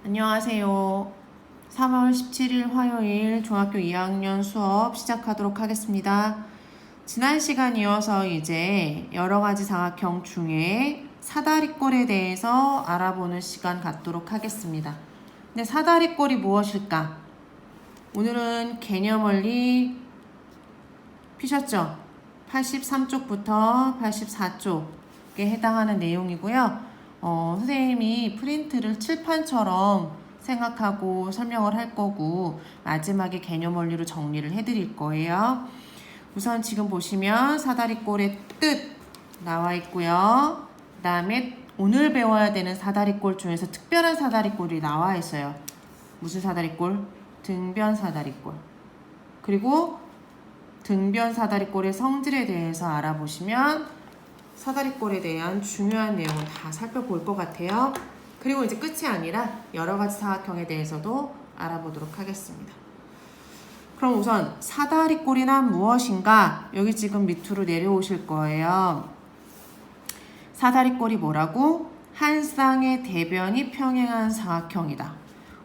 안녕하세요. 3월 17일 화요일 중학교 2학년 수업 시작하도록 하겠습니다. 지난 시간 이어서 이제 여러 가지 사각형 중에 사다리꼴에 대해서 알아보는 시간 갖도록 하겠습니다. 근데 사다리꼴이 무엇일까? 오늘은 개념 원리 피셨죠? 83쪽부터 84쪽에 해당하는 내용이고요. 선생님이 프린트를 칠판처럼 생각하고 설명을 할 거고 마지막에 개념 원리로 정리를 해드릴 거예요. 우선 지금 보시면 사다리꼴의 뜻 나와 있고요. 그 다음에 오늘 배워야 되는 사다리꼴 중에서 특별한 사다리꼴이 나와 있어요. 무슨 사다리꼴? 등변 사다리꼴. 그리고 등변 사다리꼴의 성질에 대해서 알아보시면 사다리꼴에 대한 중요한 내용을 다 살펴볼 것 같아요. 그리고 이제 끝이 아니라 여러 가지 사각형에 대해서도 알아보도록 하겠습니다. 그럼 우선 사다리꼴이란 무엇인가? 여기 지금 밑으로 내려오실 거예요. 사다리꼴이 뭐라고? 한 쌍의 대변이 평행한 사각형이다.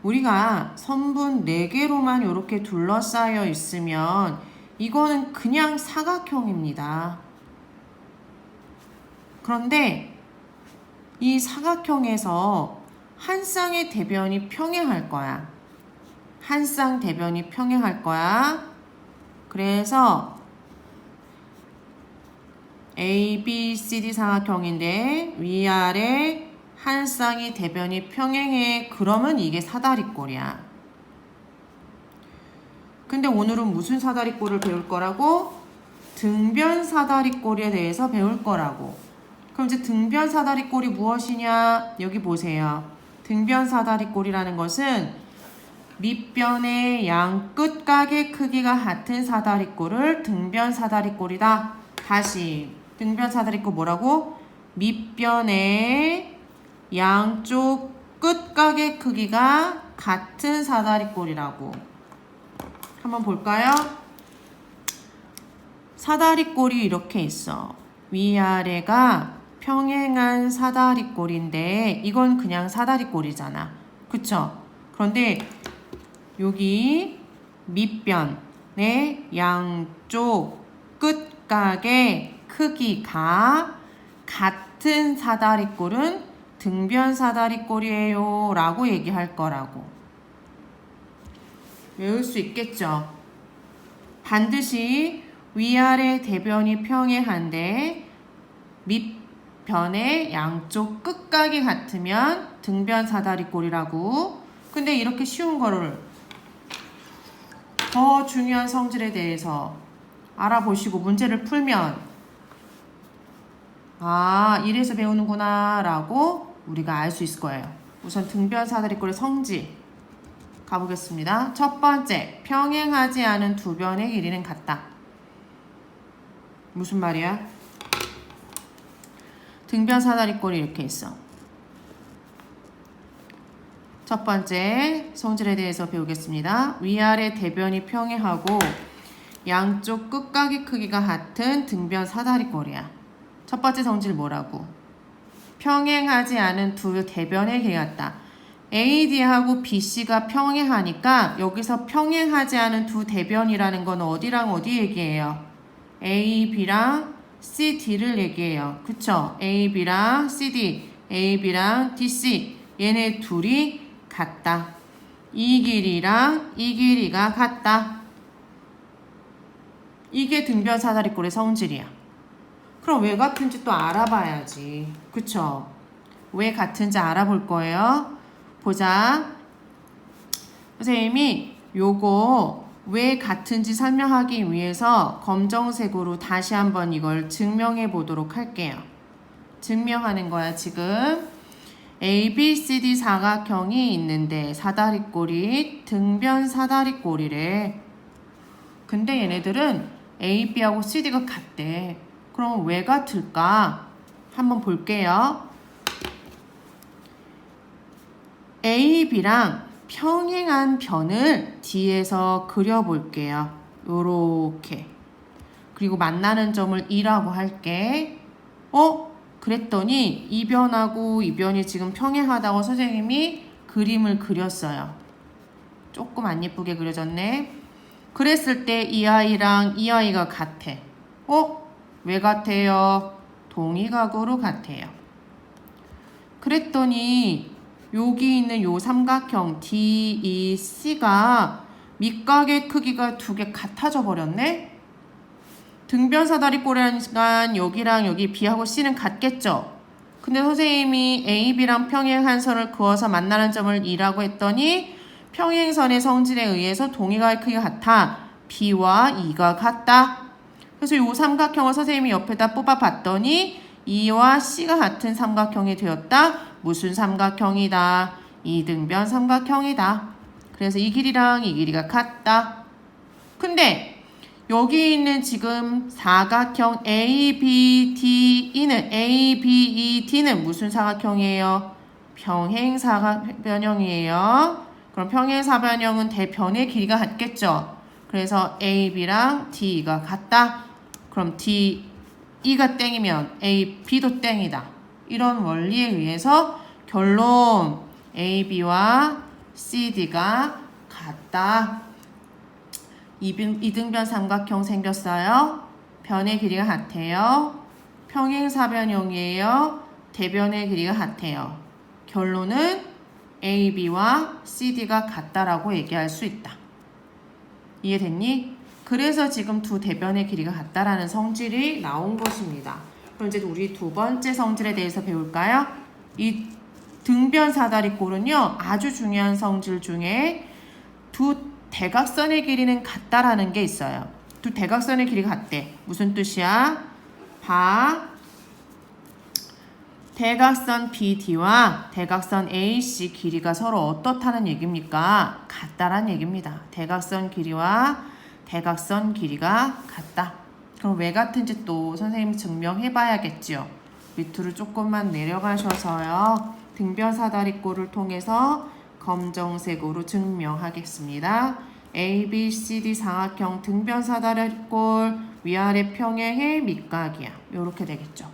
우리가 선분 4개로만 이렇게 둘러싸여 있으면 이거는 그냥 사각형입니다. 그런데 이 사각형에서 한 쌍의 대변이 평행할 거야. 한 쌍 대변이 평행할 거야. 그래서 A, B, C, D 사각형인데 위아래 한 쌍의 대변이 평행해. 그러면 이게 사다리꼴이야. 근데 오늘은 무슨 사다리꼴을 배울 거라고? 등변 사다리꼴에 대해서 배울 거라고. 그럼 이제 등변 사다리꼴이 무엇이냐? 여기 보세요. 등변 사다리꼴이라는 것은 밑변의 양 끝각의 크기가 같은 사다리꼴을 등변 사다리꼴이다. 다시 등변 사다리꼴 뭐라고? 밑변의 양쪽 끝각의 크기가 같은 사다리꼴이라고. 한번 볼까요? 사다리꼴이 이렇게 있어. 위아래가 평행한 사다리꼴인데 이건 그냥 사다리꼴이잖아. 그쵸? 그런데 여기 밑변의 양쪽 끝각의 크기가 같은 사다리꼴은 등변 사다리꼴이에요 라고 얘기할 거라고. 외울 수 있겠죠? 반드시 위아래 대변이 평행한데 밑변의 양쪽 끝각이 같으면 등변 사다리꼴이라고. 근데 이렇게 쉬운 거를 더 중요한 성질에 대해서 알아보시고 문제를 풀면 이래서 배우는구나 라고 우리가 알 수 있을 거예요. 우선 등변 사다리꼴의 성질 가보겠습니다. 첫 번째, 평행하지 않은 두 변의 길이는 같다. 무슨 말이야? 등변 사다리꼴이 이렇게 있어. 첫 번째 성질에 대해서 배우겠습니다. 위아래 대변이 평행하고 양쪽 끝각의 크기가 같은 등변 사다리꼴이야. 첫 번째 성질 뭐라고? 평행하지 않은 두 대변의 길이 같다. AD하고 BC가 평행하니까 여기서 평행하지 않은 두 대변이라는 건 어디랑 어디 얘기해요? A, B랑 C, D를 얘기해요. 그쵸? A, B랑 C, D, A, B랑 D, C 얘네 둘이 같다. 이 길이랑 이 길이가 같다. 이게 등변 사다리꼴의 성질이야. 그럼 왜 같은지 또 알아봐야지. 그쵸? 왜 같은지 알아볼 거예요. 보자. 선생님이 요거 왜 같은지 설명하기 위해서 검정색으로 다시 한번 이걸 증명해 보도록 할게요. 증명하는 거야 지금. A, B, C, D 사각형이 있는데 사다리꼴이 등변 사다리꼴이래. 근데 얘네들은 A, B하고 C, D가 같대. 그럼 왜 같을까? 한번 볼게요. A, B랑 평행한 변을 뒤에서 그려볼게요. 요렇게. 그리고 만나는 점을 2라고 할게. 그랬더니 이 변하고 이 변이 지금 평행하다고 선생님이 그림을 그렸어요. 조금 안 예쁘게 그려졌네. 그랬을 때 이 아이랑 이 아이가 같아. 왜 같아요? 동의각으로 같아요. 그랬더니 여기 있는 요 삼각형 DEC가 밑각의 크기가 두 개 같아져 버렸네? 등변 사다리꼴이라니까 여기랑 여기 B하고 C는 같겠죠? 근데 선생님이 A, B랑 평행한 선을 그어서 만나는 점을 E라고 했더니 평행선의 성질에 의해서 동의각의 크기가 같아. B와 E가 같다. 그래서 이 삼각형을 선생님이 옆에다 뽑아봤더니 E와 C가 같은 삼각형이 되었다. 무슨 삼각형이다? 이등변 삼각형이다. 그래서 이 길이랑 이 길이가 같다. 근데 여기 있는 지금 사각형 ABED는 무슨 사각형이에요? 평행사변형이에요. 그럼 평행사변형은 대변의 길이가 같겠죠? 그래서 AB랑 DE가 같다. 그럼 DE가 땡이면 AB도 땡이다. 이런 원리에 의해서 결론 AB와 CD가 같다. 이등변 삼각형 생겼어요. 변의 길이가 같아요. 평행사변형이에요. 대변의 길이가 같아요. 결론은 AB와 CD가 같다라고 얘기할 수 있다. 이해됐니? 그래서 지금 두 대변의 길이가 같다라는 성질이 나온 것입니다. 그럼 이제 우리 두 번째 성질에 대해서 배울까요? 이 등변 사다리꼴은요, 아주 중요한 성질 중에 두 대각선의 길이는 같다라는 게 있어요. 두 대각선의 길이가 같대. 무슨 뜻이야? 대각선 BD와 대각선 AC 길이가 서로 어떻다는 얘기입니까? 같다라는 얘기입니다. 대각선 길이와 대각선 길이가 같다. 그럼 왜 같은지 또 선생님이 증명해 봐야겠지요. 밑으로 조금만 내려가셔서요. 등변 사다리꼴을 통해서 검정색으로 증명하겠습니다. ABCD 삼각형 등변 사다리꼴 위아래 평행의 밑각이야. 이렇게 되겠죠.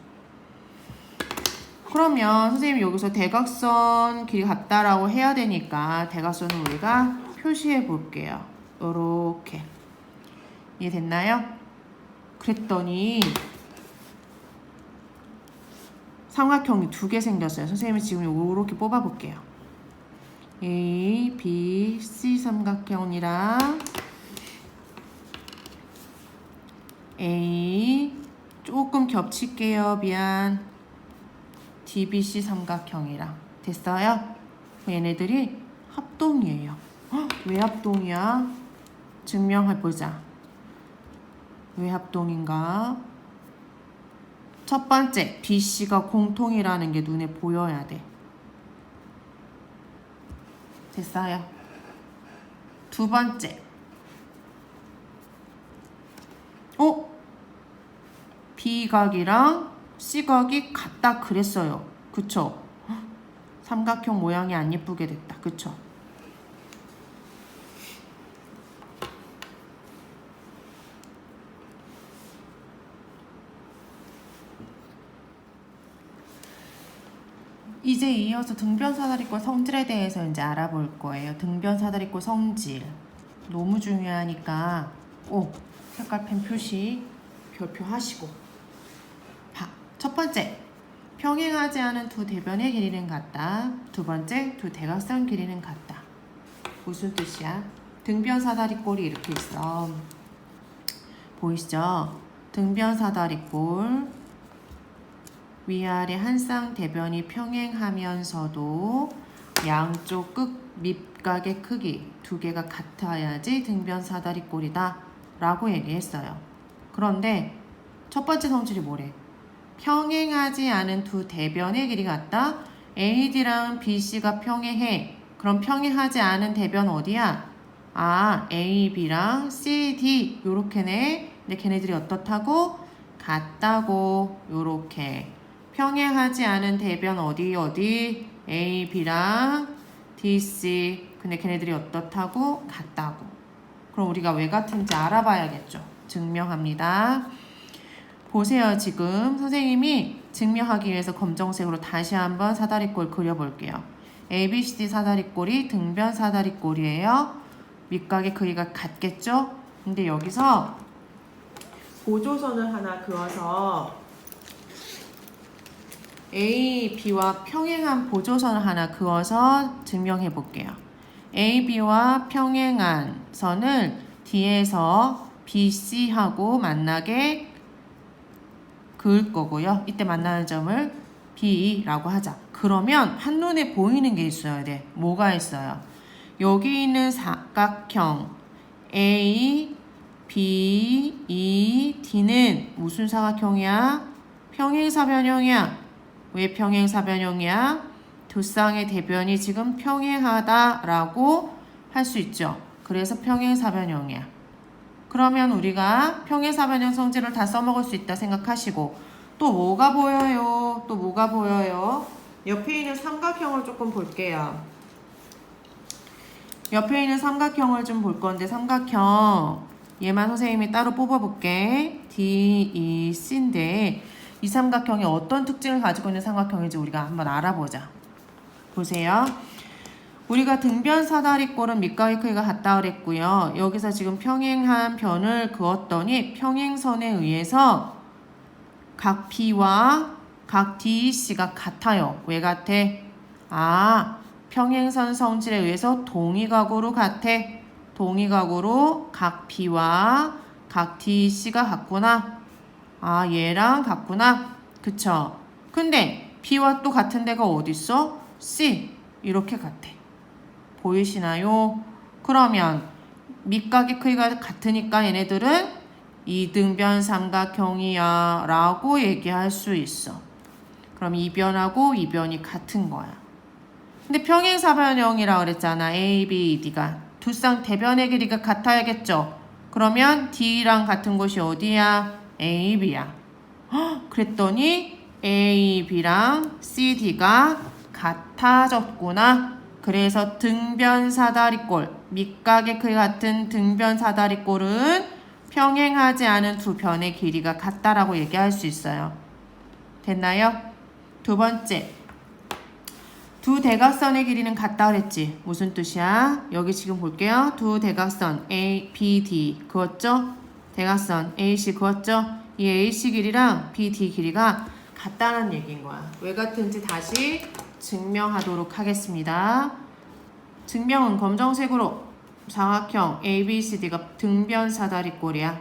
그러면 선생님이 여기서 대각선 길이 같다라고 해야 되니까 대각선을 우리가 표시해 볼게요. 요렇게. 이해됐나요? 그랬더니 삼각형이 두 개 생겼어요. 선생님이 지금 요렇게 뽑아 볼게요. A, B, C 삼각형이랑 A 조금 겹칠게요. 미안. DBC 삼각형이랑 됐어요? 얘네들이 합동이에요. 왜 합동이야? 증명해보자. 왜 합동인가? 첫 번째, BC가 공통이라는 게 눈에 보여야 돼. 됐어요? 두 번째, B각이랑 C각이 같다 그랬어요. 그쵸? 삼각형 모양이 안 예쁘게 됐다. 그쵸? 이제 이어서 등변 사다리꼴 성질에 대해서 이제 알아볼 거예요. 등변 사다리꼴 성질. 너무 중요하니까 색깔펜 표시 별표 하시고. 첫 번째, 평행하지 않은 두 대변의 길이는 같다. 두 번째, 두 대각선 길이는 같다. 무슨 뜻이야? 등변 사다리꼴이 이렇게 있어. 보이시죠? 등변 사다리꼴 위아래 한 쌍 대변이 평행하면서도 양쪽 끝 밑각의 크기 두 개가 같아야지 등변 사다리꼴이다 라고 얘기했어요. 그런데 첫 번째 성질이 뭐래? 평행하지 않은 두 대변의 길이 같다. AD랑 BC가 평행해. 그럼 평행하지 않은 대변 어디야? AB랑 CD 요렇게네. 근데 걔네들이 어떻다고? 같다고. 요렇게. 평행하지 않은 대변 어디? AB랑 DC. 근데 걔네들이 어떻다고? 같다고. 그럼 우리가 왜 같은지 알아봐야겠죠. 증명합니다. 보세요. 지금 선생님이 증명하기 위해서 검정색으로 다시 한번 사다리꼴 그려볼게요. ABCD 사다리꼴이 등변 사다리꼴이에요. 밑각의 크기가 같겠죠? 근데 여기서 보조선을 하나 그어서 A, B와 평행한 보조선을 하나 그어서 증명해 볼게요. A, B와 평행한 선을 D에서 BC하고 만나게 그을 거고요. 이때 만나는 점을 B라고 하자. 그러면 한눈에 보이는 게 있어야 돼. 뭐가 있어요? 여기 있는 사각형 A, B, E, D는 무슨 사각형이야? 평행사변형이야. 왜 평행사변형이야? 두 쌍의 대변이 지금 평행하다라고 할 수 있죠. 그래서 평행사변형이야. 그러면 우리가 평행사변형 성질을 다 써먹을 수 있다 생각하시고 또 뭐가 보여요? 또 뭐가 보여요? 옆에 있는 삼각형을 조금 볼게요. 옆에 있는 삼각형을 좀 볼 건데 삼각형 얘만 선생님이 따로 뽑아볼게. D, E, C인데 이 삼각형이 어떤 특징을 가지고 있는 삼각형인지 우리가 한번 알아보자. 보세요. 우리가 등변 사다리꼴은 밑각의 크기가 같다 그랬고요. 여기서 지금 평행한 변을 그었더니 평행선에 의해서 각 B와 각 DC가 같아요. 왜 같아? 아, 평행선 성질에 의해서 동위각으로 같아. 동위각으로 각 B와 각 DC가 같구나. 아, 얘랑 같구나. 그쵸? 근데 B와 또 같은 데가 어딨어? C. 이렇게 같아. 보이시나요? 그러면 밑각의 크기가 같으니까 얘네들은 이등변 삼각형이야 라고 얘기할 수 있어. 그럼 이 변하고 이 변이 같은 거야. 근데 평행사변형이라 그랬잖아. A, B, D가. 두 쌍 대변의 길이가 같아야겠죠? 그러면 D랑 같은 곳이 어디야? A, B야. 그랬더니 A, B랑 C, D가 같아졌구나. 그래서 등변 사다리꼴, 밑각의 크기 같은 등변 사다리꼴은 평행하지 않은 두 변의 길이가 같다라고 얘기할 수 있어요. 됐나요? 두 번째. 두 대각선의 길이는 같다 그랬지. 무슨 뜻이야? 여기 지금 볼게요. 두 대각선 A, B, D 그었죠? 대각선 AC 그었죠? 이 AC 길이랑 BD 길이가 같다는 얘기인 거야. 왜 같은지 다시 증명하도록 하겠습니다. 증명은 검정색으로 사각형 ABCD가 등변 사다리꼴이야.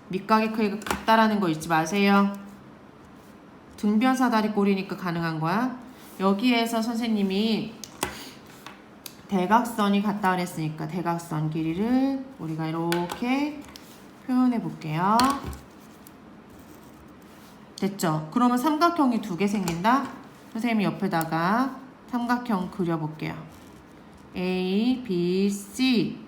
밑각의 크기가 같다라는 거 잊지 마세요. 등변 사다리꼴이니까 가능한 거야. 여기에서 선생님이 대각선이 같다 그랬으니까 대각선 길이를 우리가 이렇게 표현해 볼게요. 됐죠? 그러면 삼각형이 두 개 생긴다? 선생님이 옆에다가 삼각형 그려볼게요. A, B, C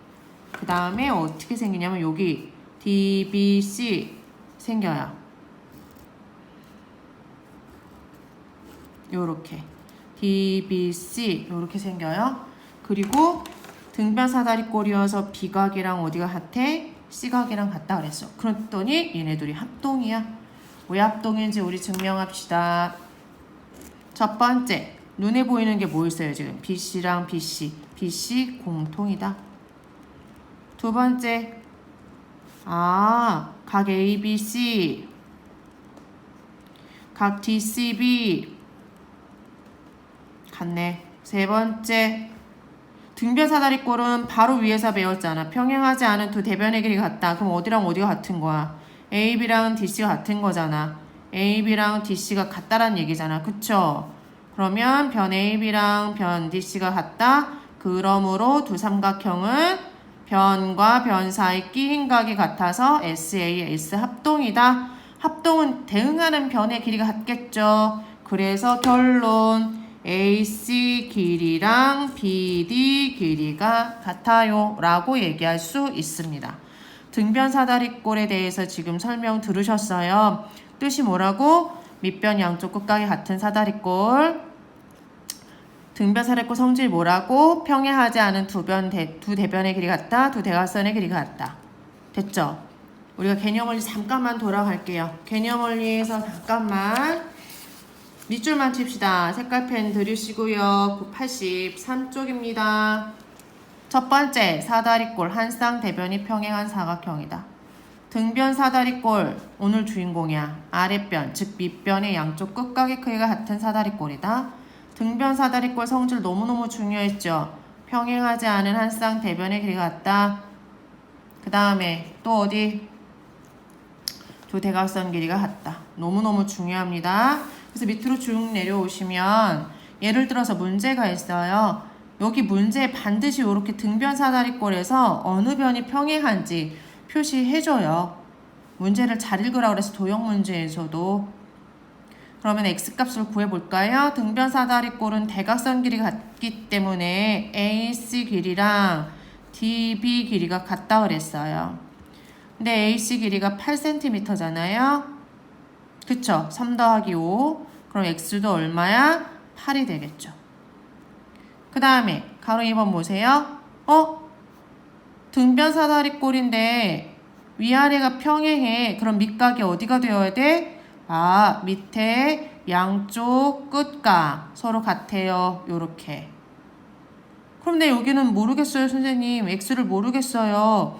그 다음에 어떻게 생기냐면 여기 D, B, C 생겨요. 요렇게 D, B, C 요렇게 생겨요. 그리고 등변 사다리꼴이어서 B각이랑 어디가 같아? C각이랑 같다 그랬어. 그랬더니 얘네들이 합동이야. 왜 합동인지 우리 증명합시다. 첫 번째, 눈에 보이는 게 뭐 있어요 지금? BC랑 BC. BC 공통이다. 두 번째, 각 ABC, 각 DCB 같네. 세 번째, 등변 사다리꼴은 바로 위에서 배웠잖아. 평행하지 않은 두 대변의 길이 같다. 그럼 어디랑 어디가 같은 거야? AB랑 DC가 같은 거잖아. AB랑 DC가 같다란 얘기잖아. 그쵸? 그러면 변 AB랑 변 DC가 같다. 그러므로 두 삼각형은 변과 변 사이 끼임각이 같아서 SAS 합동이다. 합동은 대응하는 변의 길이가 같겠죠. 그래서 결론 AC 길이랑 BD 길이가 같아요 라고 얘기할 수 있습니다. 등변 사다리꼴에 대해서 지금 설명 들으셨어요. 뜻이 뭐라고? 밑변 양쪽 끝각이 같은 사다리꼴. 등변 사다리꼴 성질 뭐라고? 평행하지 않은 두 대변의 길이 같다. 두 대각선의 길이가 같다. 됐죠? 우리가 개념 원리 잠깐만 돌아갈게요. 개념 원리에서 잠깐만 밑줄만 칩시다. 색깔펜 들으시고요. 83쪽입니다. 첫 번째, 사다리꼴 한 쌍대변이 평행한 사각형이다. 등변 사다리꼴, 오늘 주인공이야. 아랫변, 즉 밑변의 양쪽 끝각의 크기가 같은 사다리꼴이다. 등변 사다리꼴 성질 너무너무 중요했죠. 평행하지 않은 한 쌍대변의 길이가 같다. 그 다음에 또 어디? 두 대각선 길이가 같다. 너무너무 중요합니다. 그래서 밑으로 쭉 내려오시면 예를 들어서 문제가 있어요. 여기 문제에 반드시 이렇게 등변 사다리꼴에서 어느 변이 평행한지 표시해줘요. 문제를 잘 읽으라고 그래서 도형 문제에서도. 그러면 x값을 구해볼까요? 등변 사다리꼴은 대각선 길이가 같기 때문에 AC 길이랑 DB 길이가 같다 그랬어요. 근데 AC 길이가 8cm잖아요. 그쵸? 3 더하기 5. 그럼 x도 얼마야? 8이 되겠죠. 그 다음에 가로 2번 보세요. 등변 사다리꼴인데 위아래가 평행해. 그럼 밑각이 어디가 되어야 돼? 밑에 양쪽 끝각 서로 같아요. 요렇게. 그런데 여기는 모르겠어요, 선생님. x를 모르겠어요.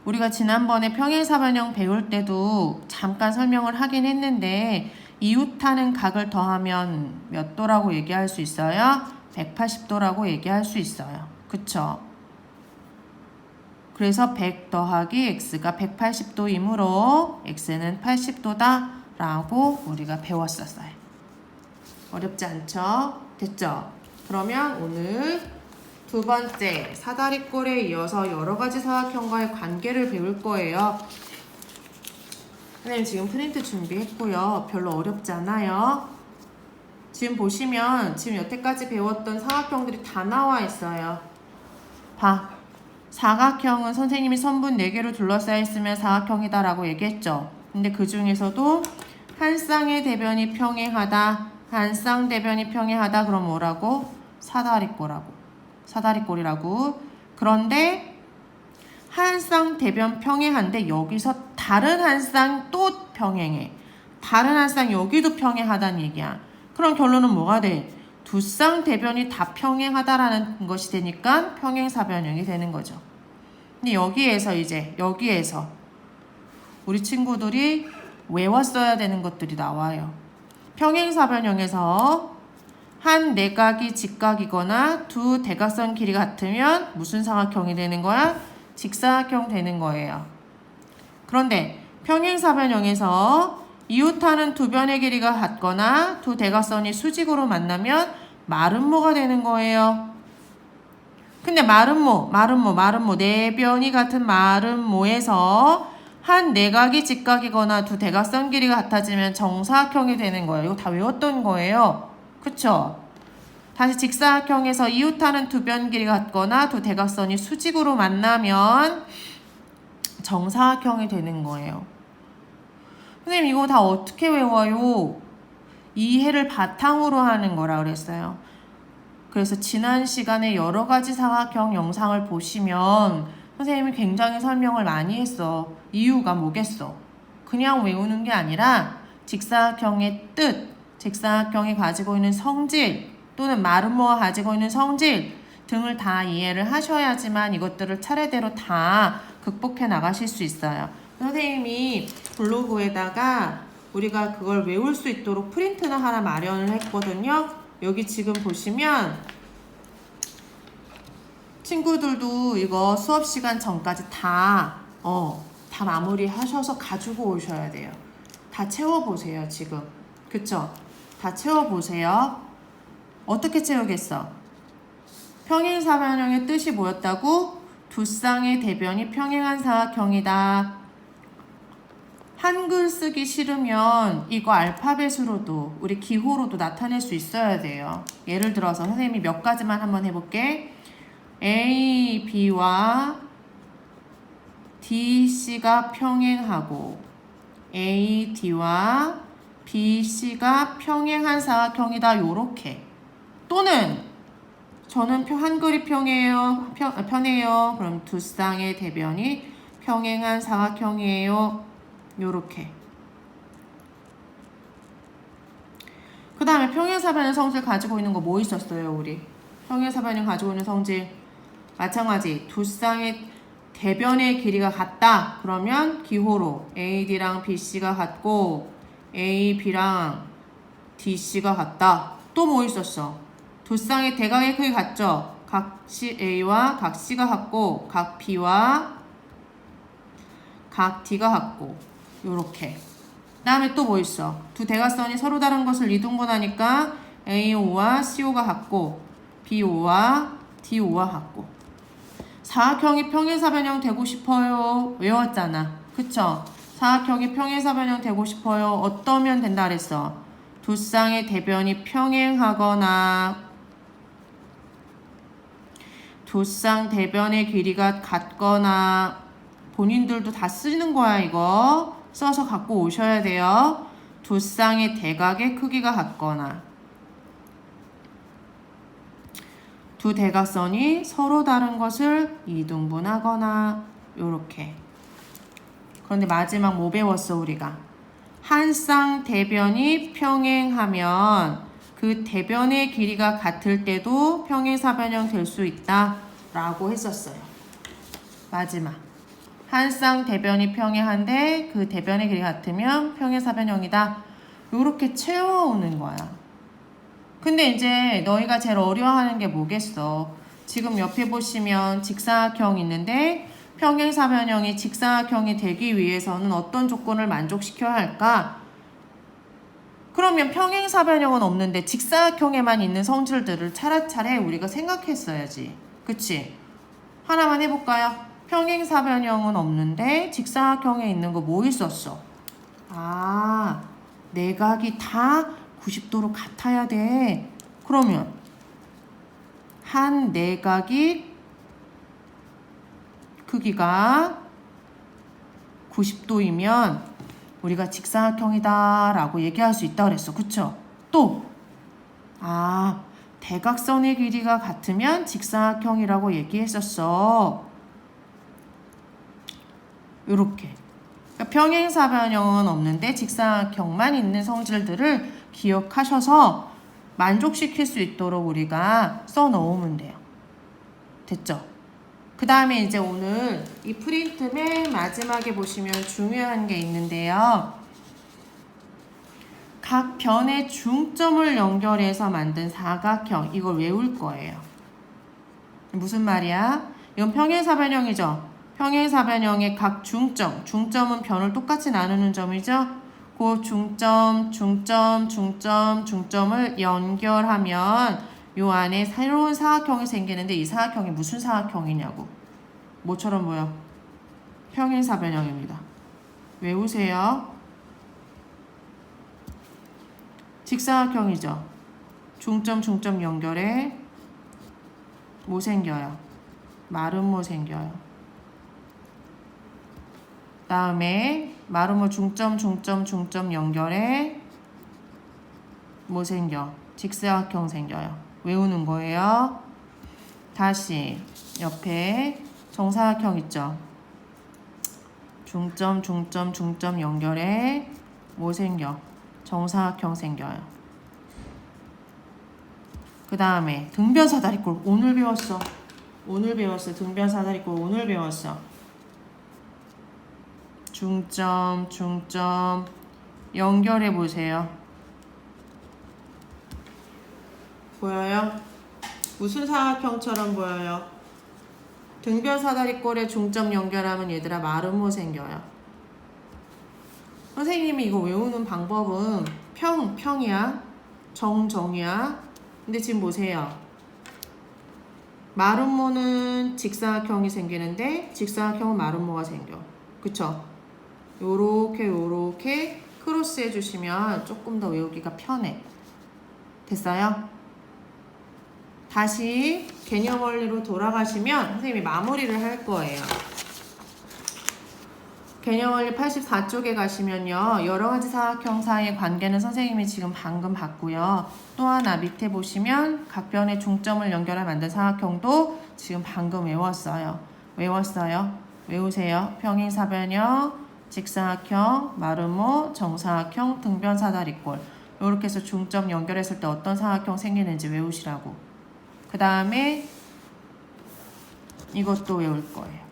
우리가 지난번에 평행사변형 배울 때도 잠깐 설명을 하긴 했는데 이웃하는 각을 더하면 몇 도라고 얘기할 수 있어요? 180도라고 얘기할 수 있어요. 그쵸? 그래서 100 더하기 x가 180도이므로 x는 80도다 라고 우리가 배웠었어요. 어렵지 않죠? 됐죠? 그러면 오늘 두 번째 사다리꼴에 이어서 여러가지 사각형과의 관계를 배울 거예요. 선생님 지금 프린트 준비했고요. 별로 어렵지 않아요. 지금 보시면 지금 여태까지 배웠던 사각형들이 다 나와 있어요. 사각형은 선생님이 선분 4개로 둘러싸여 있으면 사각형이다 라고 얘기했죠. 근데 그 중에서도 한 쌍의 대변이 평행하다, 한 쌍 대변이 평행하다 그럼 뭐라고? 사다리꼴이라고. 그런데 한 쌍 대변 평행한데 여기서 다른 한 쌍 또 평행해. 다른 한 쌍 여기도 평행하다는 얘기야. 그럼 결론은 뭐가 돼? 두 쌍 대변이 다 평행하다라는 것이 되니까 평행사변형이 되는 거죠. 근데 여기에서 우리 친구들이 외웠어야 되는 것들이 나와요. 평행사변형에서 한 내각이 직각이거나 두 대각선 길이 같으면 무슨 사각형이 되는 거야? 직사각형 되는 거예요. 그런데 평행사변형에서 이웃하는 두 변의 길이가 같거나 두 대각선이 수직으로 만나면 마름모가 되는 거예요. 근데 마름모 네 변이 같은 마름모에서 한 내각이 직각이거나 두 대각선 길이가 같아지면 정사각형이 되는 거예요. 이거 다 외웠던 거예요. 그쵸? 다시 직사각형에서 이웃하는 두 변 길이가 같거나 두 대각선이 수직으로 만나면 정사각형이 되는 거예요. 선생님 이거 다 어떻게 외워요? 이해를 바탕으로 하는 거라 그랬어요. 그래서 지난 시간에 여러 가지 사각형 영상을 보시면 선생님이 굉장히 설명을 많이 했어. 이유가 뭐겠어? 그냥 외우는 게 아니라 직사각형의 뜻, 직사각형이 가지고 있는 성질 또는 마름모가 가지고 있는 성질 등을 다 이해를 하셔야지만 이것들을 차례대로 다 극복해 나가실 수 있어요. 선생님이 블로그에다가 우리가 그걸 외울 수 있도록 프린트는 하나 마련을 했거든요. 여기 지금 보시면 친구들도 이거 수업 시간 전까지 다 마무리 하셔서 가지고 오셔야 돼요. 다 채워보세요, 지금. 그쵸? 다 채워보세요. 어떻게 채우겠어? 평행사변형의 뜻이 뭐였다고? 두 쌍의 대변이 평행한 사각형이다. 한글 쓰기 싫으면 이거 알파벳으로도 우리 기호로도 나타낼 수 있어야 돼요. 예를 들어서 선생님이 몇 가지만 한번 해볼게. A, B와 D, C가 평행하고 A, D와 B, C가 평행한 사각형이다. 요렇게. 또는 저는 한글이 편해요. 그럼 두 쌍의 대변이 평행한 사각형이에요. 요렇게. 그 다음에 평행사변형 성질 가지고 있는 거 뭐 있었어요, 우리? 평행사변형 가지고 있는 성질. 마찬가지. 두 쌍의 대변의 길이가 같다. 그러면 기호로 AD랑 BC가 같고 A, B랑 DC가 같다. 또 뭐 있었어? 두 쌍의 대각의 크기 같죠? 각 A와 각 C가 같고 각 B와 각 D가 같고 요렇게. 그 다음에 또 뭐 있어? 두 대각선이 서로 다른 것을 이등분하니까 AO와 CO가 같고 BO와 DO와 같고. 사각형이 평행사변형 되고 싶어요. 외웠잖아. 그쵸? 사각형이 평행사변형 되고 싶어요. 어떠면 된다 그랬어? 두 쌍의 대변이 평행하거나 두 쌍 대변의 길이가 같거나. 본인들도 다 쓰는 거야 이거. 써서 갖고 오셔야 돼요. 두 쌍의 대각의 크기가 같거나 두 대각선이 서로 다른 것을 이등분하거나. 요렇게. 그런데 마지막 뭐 배웠어 우리가? 한 쌍 대변이 평행하면 그 대변의 길이가 같을 때도 평행사변형 될 수 있다 라고 했었어요. 마지막. 한 쌍 대변이 평행한데 그 대변의 길이가 같으면 평행사변형이다. 요렇게 채워오는 거야. 근데 이제 너희가 제일 어려워하는 게 뭐겠어? 지금 옆에 보시면 직사각형 있는데 평행사변형이 직사각형이 되기 위해서는 어떤 조건을 만족시켜야 할까? 그러면 평행사변형은 없는데 직사각형에만 있는 성질들을 차례차례 우리가 생각했어야지. 그치? 하나만 해볼까요? 평행사변형은 없는데 직사각형에 있는 거 뭐 있었어? 아, 내각이 다 90도로 같아야 돼. 그러면 한 내각이 크기가 90도이면 우리가 직사각형이다 라고 얘기할 수 있다 그랬어. 그쵸? 또 대각선의 길이가 같으면 직사각형이라고 얘기했었어. 요렇게. 그러니까 평행사변형은 없는데 직사각형만 있는 성질들을 기억하셔서 만족시킬 수 있도록 우리가 써놓으면 돼요. 됐죠? 그 다음에 이제 오늘 이 프린트 맨 마지막에 보시면 중요한 게 있는데요. 각 변의 중점을 연결해서 만든 사각형. 이걸 외울 거예요. 무슨 말이야? 이건 평행사변형이죠? 평행사변형의 각 중점은 변을 똑같이 나누는 점이죠? 그 중점을 연결하면 요 안에 새로운 사각형이 생기는데 이 사각형이 무슨 사각형이냐고. 뭐처럼 보여? 평행사변형입니다. 외우세요. 직사각형이죠? 중점 연결해 뭐 생겨요? 마름모 생겨요. 다음에 마름모 중점 연결해 뭐 생겨? 직사각형 생겨요. 외우는 거예요. 다시 옆에 정사각형 있죠? 중점 연결해 뭐 생겨? 정사각형 생겨요. 그 다음에 등변사다리꼴 오늘 배웠어. 등변사다리꼴 오늘 배웠어. 중점 연결해 보세요. 보여요? 무슨 사각형처럼 보여요? 등변사다리꼴에 중점 연결하면 얘들아 마름모 생겨요. 선생님이 이거 외우는 방법은 평이야. 정이야. 근데 지금 보세요. 마름모는 직사각형이 생기는데 직사각형은 마름모가 생겨. 그쵸? 요렇게 크로스 해주시면 조금 더 외우기가 편해. 됐어요? 다시 개념 원리로 돌아가시면 선생님이 마무리를 할 거예요. 개념 원리 84쪽에 가시면요. 여러 가지 사각형 사이의 관계는 선생님이 지금 방금 봤고요. 또 하나 밑에 보시면 각 변의 중점을 연결해 만든 사각형도 지금 방금 외웠어요. 외우세요. 평행사변형, 직사각형, 마름모, 정사각형, 등변사다리꼴. 이렇게 해서 중점 연결했을 때 어떤 사각형 생기는지 외우시라고. 그 다음에 이것도 외울 거예요.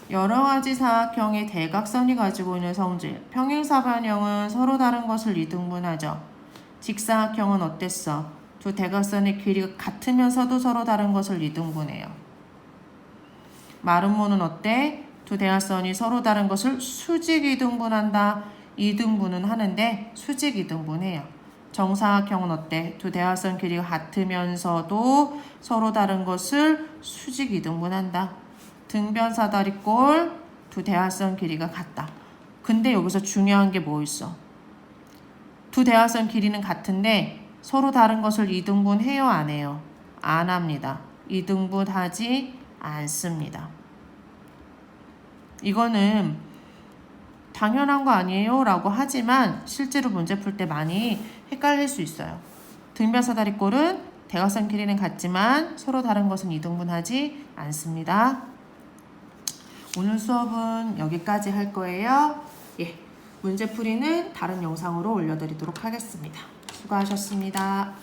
여러 가지 사각형의 대각선이 가지고 있는 성질. 평행사변형은 서로 다른 것을 이등분하죠. 직사각형은 어땠어? 두 대각선의 길이가 같으면서도 서로 다른 것을 이등분해요. 마름모는 어때? 두 대각선이 서로 다른 것을 수직 이등분한다. 이등분은 하는데 수직 이등분해요. 정사각형은 어때? 두 대각선 길이가 같으면서도 서로 다른 것을 수직 이등분한다. 등변사다리꼴 두 대각선 길이가 같다. 근데 여기서 중요한 게 뭐 있어? 두 대각선 길이는 같은데 서로 다른 것을 이등분해요, 안 해요? 안 합니다. 이등분하지 않습니다. 이거는 당연한 거 아니에요? 라고 하지만 실제로 문제 풀 때 많이 헷갈릴 수 있어요. 등변사다리꼴은 대각선 길이는 같지만 서로 다른 것은 이등분하지 않습니다. 오늘 수업은 여기까지 할 거예요. 예, 문제풀이는 다른 영상으로 올려드리도록 하겠습니다. 수고하셨습니다.